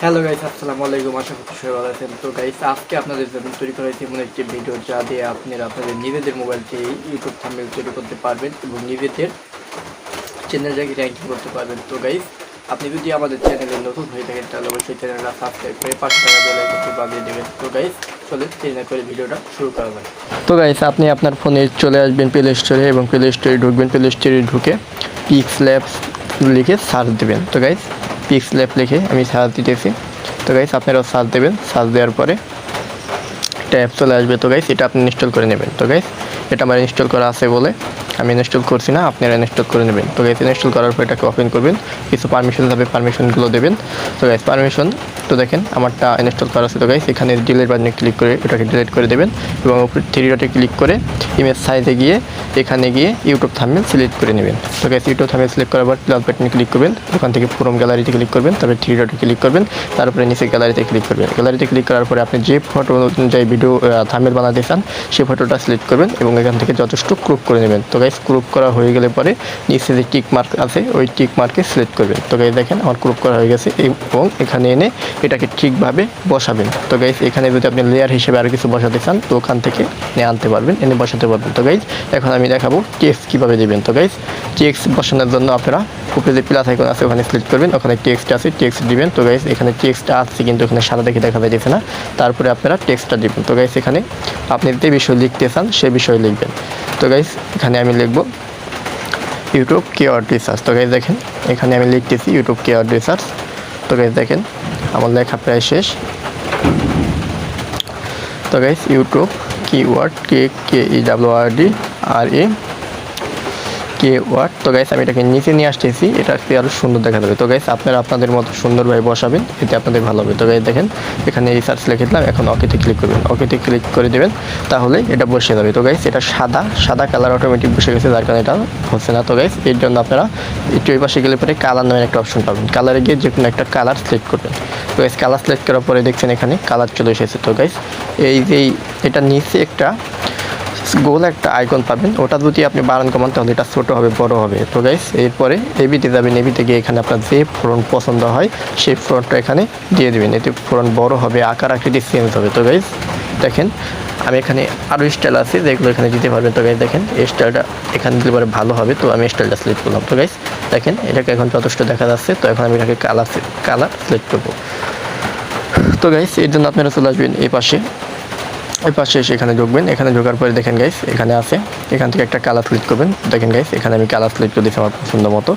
Hello guys, আসসালামু আলাইকুম। আশা করছি সবাই ভালো আছেন। তো গাইস, আজকে আপনাদের জন্য তৈরি করা হয়েছে এমন একটি ভিডিও যা দিয়ে আপনারা আপনাদের নিজেদের মোবাইল থেকে ইউটিউব থাম্বনেল তৈরি করতে পারবেন এবং নিজেদের চ্যানেলটাকে র্যাঙ্কিং করতে পারবেন। তো গাইস, আপনি যদি আমাদের চ্যানেলে নতুন হয়ে থাকেন তাহলে অবশ্যই চ্যানেলটা সাবস্ক্রাইব করে পাশে থাকা বেল আইকনটি বাজিয়ে দেবেন। তো গাইস, চলে দেরি না করে ভিডিওটা শুরু করা যাক। তো গাইস, আপনি আপনার ফোনে চলে আসবেন প্লে স্টোরে এবং প্লে স্টোরে ঢুকবেন। প্লে স্টোরে ঢুকে পিক্সল্যাব লিখে সার্চ দেবেন। তো গাইস, পিক্সল্যাব লিখে আমি সার্চ দিতেছি। তো গাইস, আপনারাও সার্চ দেবেন। সার্চ দেওয়ার পরে একটা অ্যাপ চলে আসবে। তো গাইস, এটা আপনি ইনস্টল করে নেবেন। তো গাইস, এটা আমার ইনস্টল করা আছে বলে আমি ইনস্টল করছি না, আপনারা ইনস্টল করে নেবেন। তো গাইস, ইনস্টল করার পর এটাকে ওপেন করবেন। কিছু পারমিশন যাবে, পারমিশনগুলো দেবেন। তো গাইস, পারমিশন তো দেখেন আমারটা ইনস্টল করা আছে। তো গাইস, এখানে ডিলিট বাটনে ক্লিক করে এটাকে ডিলিট করে দেবেন এবং উপরে থ্রি ডটে ক্লিক করে ইমেজ সাইজে গিয়ে এখানে গিয়ে ইউটিউব থাম্বনেল সিলেক্ট করে নেবেন। তো গাইস, ইউটিউব থাম্বনেল সিলেক্ট করার পর প্লাস বাটনে ক্লিক করবেন। ওখান থেকে ফ্রম গ্যালারিতে ক্লিক করবেন, তারপরে থ্রি ডটে ক্লিক করবেন, তারপরে নিচে গ্যালারিতে ক্লিক করবেন। গ্যালারিতে ক্লিক করার পরে আপনি যে ফটো অনুযায়ী ভিডিও থাম্বনেল বানাতে চান সেই ফটোটা সিলেক্ট করবেন এবং এখান থেকে যথেষ্ট ক্রপ করে নেবেন। তো গাইস, ক্রপ করা হয়ে গেলে পরে নিচে যে টিক মার্ক আছে ওই টিক মার্কে সিলেক্ট করবেন। তো গাইস, দেখেন আমার ক্রপ করা হয়ে গেছে এবং এখানে এনে এটাকে ঠিকভাবে বসাবেন। তো গাইস, এখানে যদি আপনি লেয়ার হিসেবে আরও কিছু বসাতে চান তো ওখান থেকে নিয়ে আনতে পারবেন, এনে বসাতে পারবেন। তো গাইস, এখন আমি দেখাবো টেক্সট কীভাবে দেবেন। তো গাইস, টেক্সট বসানোর জন্য আপনারা উপরে যে প্লাস আইকন আছে ওখানে সিলেক্ট করবেন, ওখানে টেক্সট আছে, টেক্সট দিবেন। তো গাইস, এখানে টেক্সট আছে কিন্তু এখানে সাদা দেখে দেখা যাচ্ছে না, তারপরে আপনারা টেক্সটটা দিবেন। তো গাইস, এখানে আপনি যে বিষয় লিখতে চান সেই বিষয় লিখবেন। তো গাইস, এখানে আমি লিখব ইউটিউব কিওয়ার্ড রিসার্চ। তো গাইস, দেখেন এখানে আমি লিখতেছি ইউটিউব কিওয়ার্ড রিসার্চ। তো গাইস, দেখেন আমার লেখা প্রায় শেষ। তো guys, YouTube keyword KEWORD keyword. তো গাইস, আমি এটাকে নিচে নিয়ে আসতেছি, এটা আরও সুন্দর দেখা যাবে। তো গাইস, আপনারা আপনাদের মতো সুন্দরভাবে বসাবেন, এতে আপনাদের ভালো হবে। তো গাইস, দেখেন এখানে রিসার্চ লিখে দিলাম, এখন ওকেতে ক্লিক করবেন। ওকেতে ক্লিক করে দেবেন, তাহলে এটা বসে যাবে। তো গাইস, এটা সাদা কালার অটোমেটিক বসে গেছে, যার কারণে এটা হচ্ছে না। তো গাইস, এর জন্য আপনারা একটু এই পাশে গেলে পরে কালার নামের একটা অপশন পাবেন। কালারে গিয়ে যে কোনো একটা কালার সিলেক্ট করবেন। তো গাইস, কালার সিলেক্ট করার পরে দেখছেন এখানে কালার চলে এসেছে। তো গাইস, এই যে এটা নিচে একটা গোল একটা আইকন পাবেন, ওটা যদি আপনি বাড়ান কমান তাহলে এটা ছোটো হবে, বড় হবে। তো গাইস, এরপরে এবিতে যাবেন। এবিতে গিয়ে এখানে আপনার যে ফন্ট পছন্দ হয় সেই ফন্টটা এখানে দিয়ে দেবেন, এতে ফন্ট বড় হবে, আকার আকৃতি চেঞ্জ হবে। তো গাইস, দেখেন আমি এখানে আরও স্টাইল আছে যেগুলো এখানে দিতে পারবেন। তো গাইস, দেখেন এই স্টাইলটা এখানে দিলে পরে ভালো হবে, তো আমি স্টাইলটা সিলেক্ট করলাম। তো গাইস, দেখেন এটাকে এখন যথেষ্ট দেখা যাচ্ছে। তো এখন আমি এটাকে কালার সিলেক্ট করবো। তো গাইস, এর জন্য আপনারা চলে আসবেন এই পাশে এসে এখানে ঢুকবেন। এখানে ঢোকার পরে দেখেন গাইস এখানে আছে, এখান থেকে একটা কালার সিলেক্ট করবেন। দেখেন গাইস, এখানে আমি কালার সিলেক্ট করে দিয়েছি আমার পছন্দ মতো।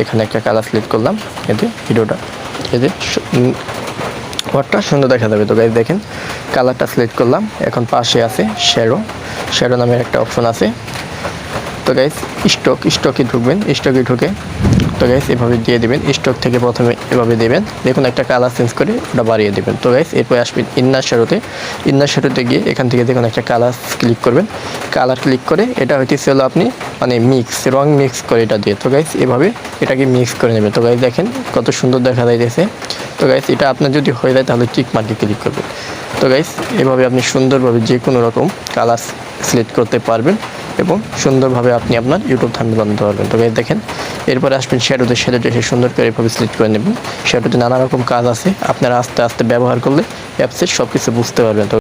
এখানে একটা কালার সিলেক্ট করলাম, এতে ভিডিওটা এতে ওয়ার্ডটা সুন্দর দেখা যাবে। তো গাইস, দেখেন কালারটা সিলেক্ট করলাম। এখন পাশে আছে শ্যাডো নামের একটা অপশন আছে। তো গাইস, স্টকে ঢুকবেন। স্টকে ঢুকে তো গাইস এভাবে দিয়ে দেবেন। স্টক থেকে প্রথমে এভাবে দেবেন, দেখুন একটা কালার চেঞ্জ করে ওটা বাড়িয়ে দেবেন। তো গাইস, এরপরে আসবেন ইন্নার শ্যাডোতে গিয়ে এখান থেকে দেখুন একটা কালার ক্লিক করবেন। কালার ক্লিক করে এটা হইতেছে হলো আপনি মানে রং মিক্স করে এটা দিয়ে। তো গাইস, এভাবে এটাকে মিক্স করে নেবেন। তো গাইস, দেখেন কত সুন্দর দেখা যাইতেছে। তো গাইস, এটা আপনার যদি হয়ে যায় তাহলে টিক মার্কে ক্লিক করবেন। তো গাইস, এভাবে আপনি সুন্দরভাবে যে কোনো রকম কালার সিলেক্ট করতে পারবেন এবং সুন্দরভাবে আপনি আপনার ইউটিউব থাম্বনেল বানাতে পারবেন। তো গাইস, দেখেন এরপরে আসবেন শ্যাডোতে এসে সুন্দর করে এভাবে সিলেক্ট করে নেবেন। শ্যাডোতে নানা রকম কাজ আছে, আপনারা আস্তে আস্তে ব্যবহার করলে অ্যাপসের সব কিছু বুঝতে পারবেন। তো